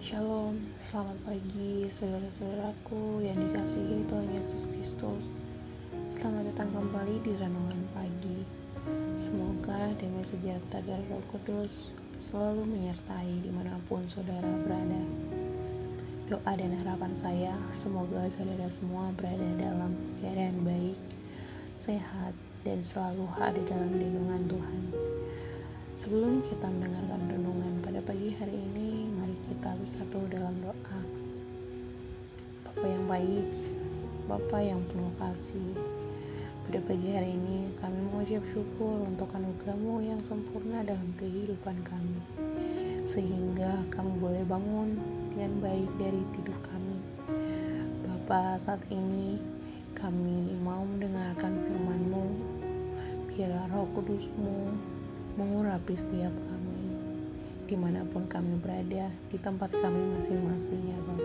Shalom, selamat pagi saudara-saudaraku yang dikasihi Tuhan Yesus Kristus. Selamat datang kembali di Renungan Pagi. Semoga damai sejahtera dari Roh Kudus selalu menyertai dimanapun saudara berada. Doa dan harapan saya, semoga saudara semua berada dalam keadaan baik, sehat, dan selalu ada dalam lindungan Tuhan. Sebelum kita mendengarkan renungan pada pagi hari ini, mari kita bersatu dalam doa. Bapa yang baik, Bapa yang penuh kasih, pada pagi hari ini kami mengucap syukur untuk anugerah-Mu yang sempurna dalam kehidupan kami, sehingga kami boleh bangun dengan baik dari tidur kami. Bapa, saat ini kami mau mendengarkan firman-Mu, biarlah Roh Kudus-Mu mengurapi setiap kami dimanapun kami berada di tempat kami masing-masing, ya Bapa.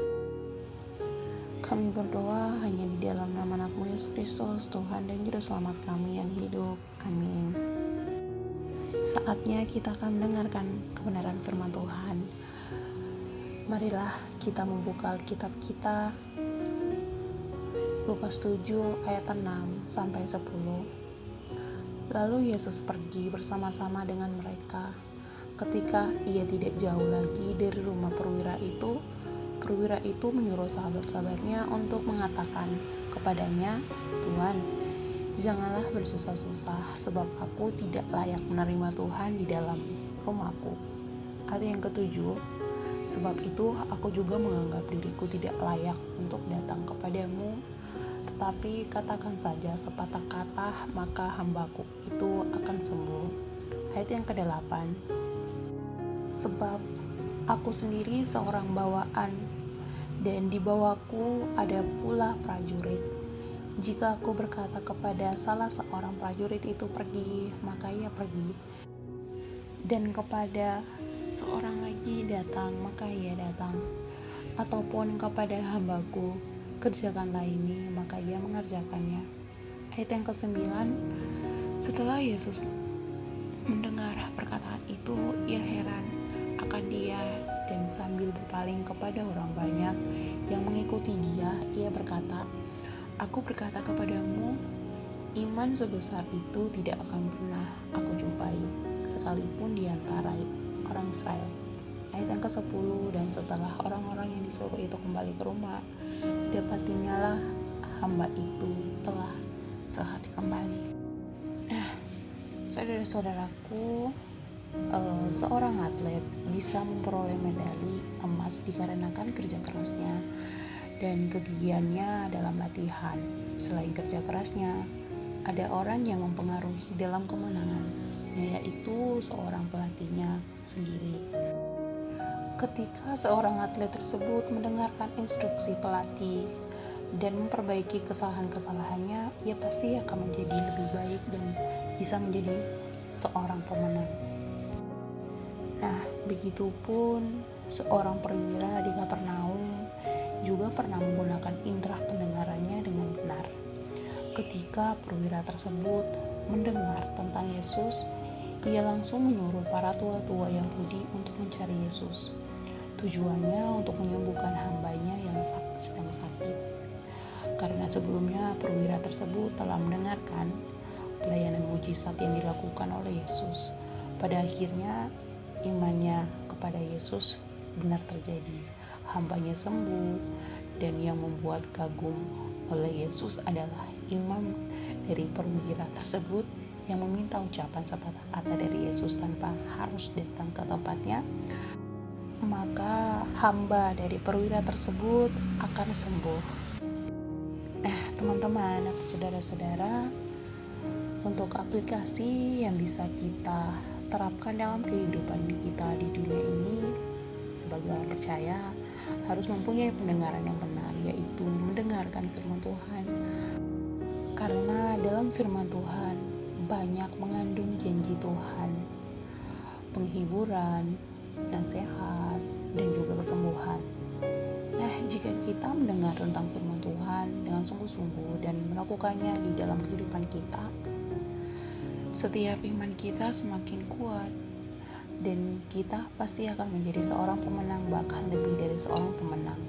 Kami berdoa hanya di dalam nama anak-Mu Yesus Kristus, Tuhan dan Juru Selamat kami yang hidup. Amin. Saatnya kita akan mendengarkan kebenaran firman Tuhan. Marilah kita membuka Alkitab kita, Lukas 7 ayat 6 sampai 10. Lalu Yesus pergi bersama-sama dengan mereka. Ketika ia tidak jauh lagi dari rumah perwira itu menyuruh sahabat-sahabatnya untuk mengatakan kepadanya, "Tuhan, janganlah bersusah-susah, sebab aku tidak layak menerima Tuhan di dalam rumahku." Ayat yang ketujuh, "Sebab itu aku juga menganggap diriku tidak layak untuk datang kepadamu, tetapi katakan saja sepatah kata, maka hambaku itu akan sembuh." Ayat yang ke-8, "Sebab aku sendiri seorang bawaan, dan di bawahku ada pula prajurit. Jika aku berkata kepada salah seorang prajurit itu pergi, maka ia pergi. Dan kepada seorang lagi datang, maka ia datang. Ataupun kepada hambaku, kerjakanlah ini, maka ia mengerjakannya." Ayat yang ke-9, setelah Yesus mendengar perkataan itu, ia heran akan dia, dan sambil berpaling kepada orang banyak yang mengikuti dia, ia berkata, "Aku berkata kepadamu, iman sebesar itu tidak akan pernah aku jumpai, sekalipun di antara orang Israel." Ayat yang ke-10, dan setelah orang-orang yang disuruh itu kembali ke rumah, dapatinya hamba itu telah sehat kembali. Nah, saudara-saudaraku, seorang atlet bisa memperoleh medali emas dikarenakan kerja kerasnya dan kegigihannya dalam latihan. Selain kerja kerasnya, ada orang yang mempengaruhi dalam kemenangan, yaitu seorang pelatihnya sendiri. Ketika seorang atlet tersebut mendengarkan instruksi pelatih dan memperbaiki kesalahan-kesalahannya, ia pasti akan menjadi lebih baik dan bisa menjadi seorang pemenang. Nah, begitupun seorang perwira di Kapernaum juga pernah menggunakan indera pendengarannya dengan benar. Ketika perwira tersebut mendengar tentang Yesus, ia langsung menyuruh para tua-tua Yahudi untuk mencari Yesus. Tujuannya untuk menyembuhkan hambanya yang sedang sakit. Karena sebelumnya perwira tersebut telah mendengarkan pelayanan mujizat yang dilakukan oleh Yesus. Pada akhirnya imannya kepada Yesus benar terjadi. Hambanya sembuh, dan yang membuat kagum oleh Yesus adalah iman dari perwira tersebut yang meminta ucapan sepatah kata dari Yesus tanpa harus datang ke tempatnya. Maka hamba dari perwira tersebut akan sembuh. Nah, teman-teman atau saudara-saudara, untuk aplikasi yang bisa kita terapkan dalam kehidupan kita di dunia ini sebagai orang percaya, harus mempunyai pendengaran yang benar, yaitu mendengarkan firman Tuhan. Karena dalam firman Tuhan banyak mengandung janji Tuhan, penghiburan, nasihat, dan juga kesembuhan. Nah, jika kita mendengar tentang firman Tuhan dengan sungguh-sungguh dan melakukannya di dalam kehidupan kita, setiap iman kita semakin kuat dan kita pasti akan menjadi seorang pemenang, bahkan lebih dari seorang pemenang,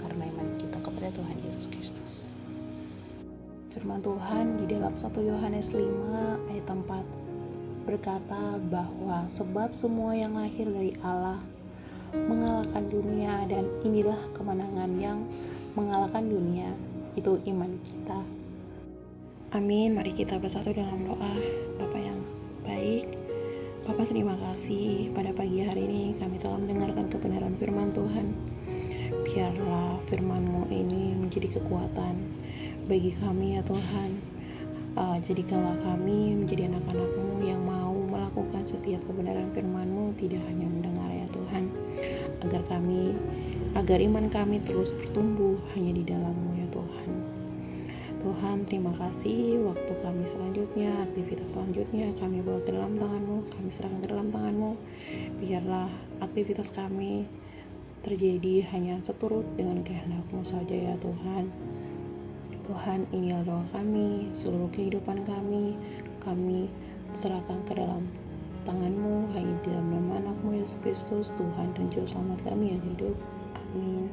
karena iman kita kepada Tuhan Yesus Kristus. Firman Tuhan di dalam 1 Yohanes 5 ayat 4 berkata bahwa sebab semua yang lahir dari Allah mengalahkan dunia, dan inilah kemenangan yang mengalahkan dunia, itu iman kita. Amin. Mari kita bersatu dalam doa. Bapa yang baik, Bapa, terima kasih pada pagi hari ini kami telah mendengarkan kebenaran firman Tuhan. Biarlah firman-Mu ini menjadi kekuatan bagi kami ya Tuhan. Jadikanlah kami menjadi anak-anak-Mu yang mau melakukan setiap kebenaran firman-Mu, tidak hanya mendengar ya Tuhan, agar iman kami terus bertumbuh hanya di dalam-Mu ya Tuhan. Tuhan, terima kasih. Waktu kami selanjutnya, aktivitas selanjutnya kami bawa ke dalam tangan-Mu, kami serahkan ke dalam tangan-Mu. Biarlah aktivitas kami terjadi hanya seturut dengan kehendak-Mu saja ya Tuhan. Tuhan, inilah doa kami, seluruh kehidupan kami serahkan ke dalam tangan-Mu, hanya di dalam nama anak-Mu Yesus Kristus, Tuhan dan Juru Selamat kami yang hidup. Amin.